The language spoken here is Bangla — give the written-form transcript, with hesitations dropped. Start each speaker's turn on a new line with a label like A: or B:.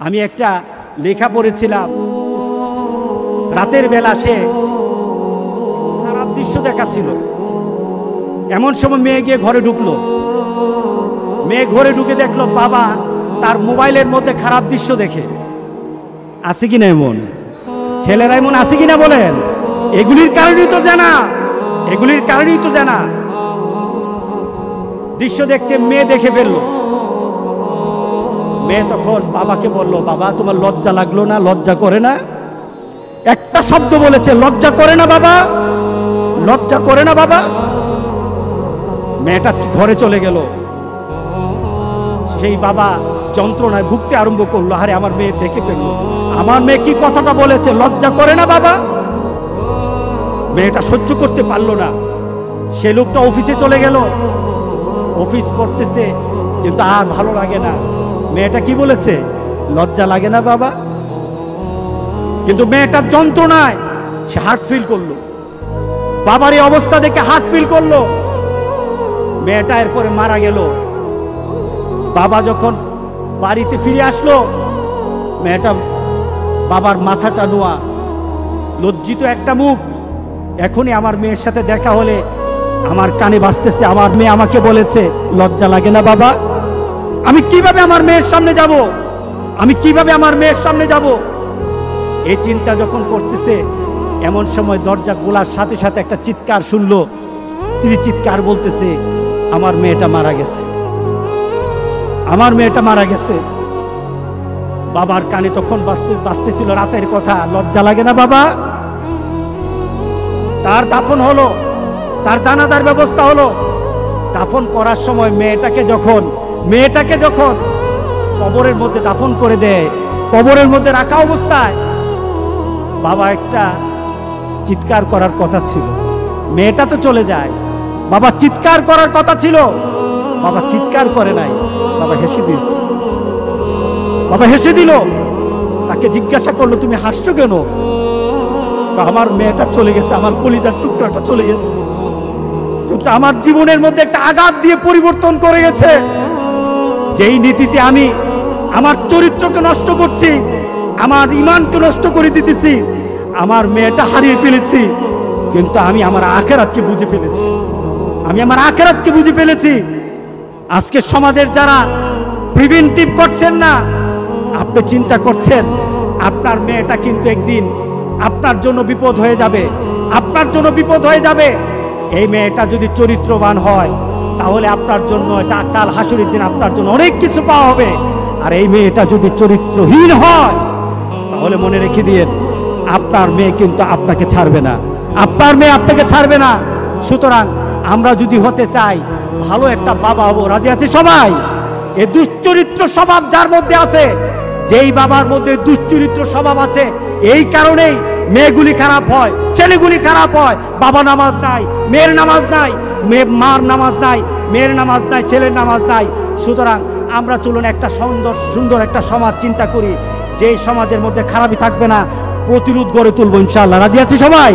A: আমি একটা লেখা পড়েছিলাম, রাতের বেলা সে খারাপ দৃশ্য দেখাচ্ছিল। এমন সময় মেয়ে গিয়ে ঘরে ঢুকলো। মেয়ে ঘরে ঢুকে দেখলো বাবা তার মোবাইলের মধ্যে খারাপ দৃশ্য দেখে। আছে কিনা এমন ছেলেরা, এমন আছে কিনা বলেন? এগুলির কারণেই তো জানা, এগুলির কারণেই তো জানা। দৃশ্য দেখছে, মেয়ে দেখে ফেললো। মেয়ে তখন বাবাকে বলল, বাবা তোমার লজ্জা লাগলো না? লজ্জা করে না? একটা শব্দ বলেছে, লজ্জা করে না বাবা, লজ্জা করে না বাবা। মেয়েটা ঘরে চলে গেল। সেই বাবা যন্ত্রণায় ভুগতে আরম্ভ করলো। আরে আমার মেয়ে দেখে ফেললো, আমার মেয়ে কি কথাটা বলেছে, লজ্জা করে না বাবা। মেয়েটা সহ্য করতে পারলো না। সে লোকটা অফিসে চলে গেল, অফিস করতেছে, কিন্তু আর ভালো লাগে না। মেয়েটা কি বলেছে, লজ্জা লাগে না বাবা। কিন্তু মেয়েটার যন্ত্রণায় সে হার্ট ফিল করলো। বাবার এই অবস্থা দেখে হার্ট ফিল করলো। মেয়েটা এরপরে মারা গেল। বাবা যখন বাড়িতে ফিরে আসলো, মেয়েটা বাবার মাথাটা নোয়া, লজ্জিত একটা মুখ। এখনই আমার মেয়ের সাথে দেখা হলে আমার কানে বাজতেছে, আমার মেয়ে আমাকে বলেছে লজ্জা লাগে না বাবা। আমি কিভাবে আমার মেয়ের সামনে যাব, আমি কিভাবে আমার মেয়ের সামনে যাব? এই চিন্তা যখন করতেছে, এমন সময় দরজা খোলার সাথে সাথে একটা চিৎকার শুনলো। স্ত্রী চিৎকার বলতেছে, আমার মেয়েটা মারা গেছে, আমার মেয়েটা মারা গেছে। বাবার কানে তখন বাজতেছিল রাতের কথা, লজ্জা লাগে না বাবা। তার দাফন হলো, তার জানাজার ব্যবস্থা হলো। দাফন করার সময় মেয়েটাকে যখন কবরের মধ্যে দাফন করে দেয়, কবরের মধ্যে রাখা অবস্থায় বাবা একটা চিৎকার করার কথা ছিল। মেয়েটা তো চলে যায়, বাবা চিৎকার করার কথা ছিল, বাবা চিৎকার করে নাই, বাবা হেসে দিয়েছে। বাবা হেসে দিল। তাকে জিজ্ঞাসা করলো, তুমি হাসছো কেন? আমার মেয়েটা চলে গেছে, আমার কলিজার টুকরাটা চলে গেছে, কিন্তু আমার জীবনের মধ্যে একটা আঘাত দিয়ে পরিবর্তন করে গেছে। যেই নীতিতে আমি আমার চরিত্রকে নষ্ট করছি, আমার ঈমানকে নষ্ট করে দিতেছি, আমার মেয়েটা হারিয়ে ফেলেছি, কিন্তু আমি আমার আখিরাতকে বুঝে ফেলেছি, আমি আমার আখিরাতকে বুঝে ফেলেছি। আজকে সমাজের যারা প্রিভেন্টিভ করছেন না, আপনি চিন্তা করছেন আপনার মেয়েটা কিন্তু একদিন আপনার জন্য বিপদ হয়ে যাবে, আপনার জন্য বিপদ হয়ে যাবে। এই মেয়েটা যদি চরিত্রবান হয়, তাহলে আপনার জন্য এটা কাল হাসরের দিন আপনার জন্য অনেক কিছু পাওয়া হবে। আর এই মেয়েটা যদি চরিত্রহীন হয়, তাহলে মনে রেখে দিয়েন, আপনার মেয়ে কিন্তু আপনাকে ছাড়বে না, আপনার মেয়ে আপনাকে ছাড়বে না। সুতরাং আমরা যদি হতে চাই, ভালো একটা বাবা হবো। রাজি আছে সবাই? এই দুশ্চরিত্র স্বভাব যার মধ্যে আছে, যেই বাবার মধ্যে দুশ্চরিত্র স্বভাব আছে, এই কারণেই মেয়েগুলি খারাপ হয়, ছেলেগুলি খারাপ হয়। বাবা নামাজ নাই, মেয়ের নামাজ নাই, মার নামাজ নাই, মেয়ের নামাজ নাই, ছেলের নামাজ নাই। সুতরাং আমরা চলুন একটা সুন্দর একটা সমাজ চিন্তা করি, যেই সমাজের মধ্যে খারাপই থাকবে না, প্রতিরোধ গড়ে তুলবো ইনশাআল্লাহ। রাজি আছি সবাই?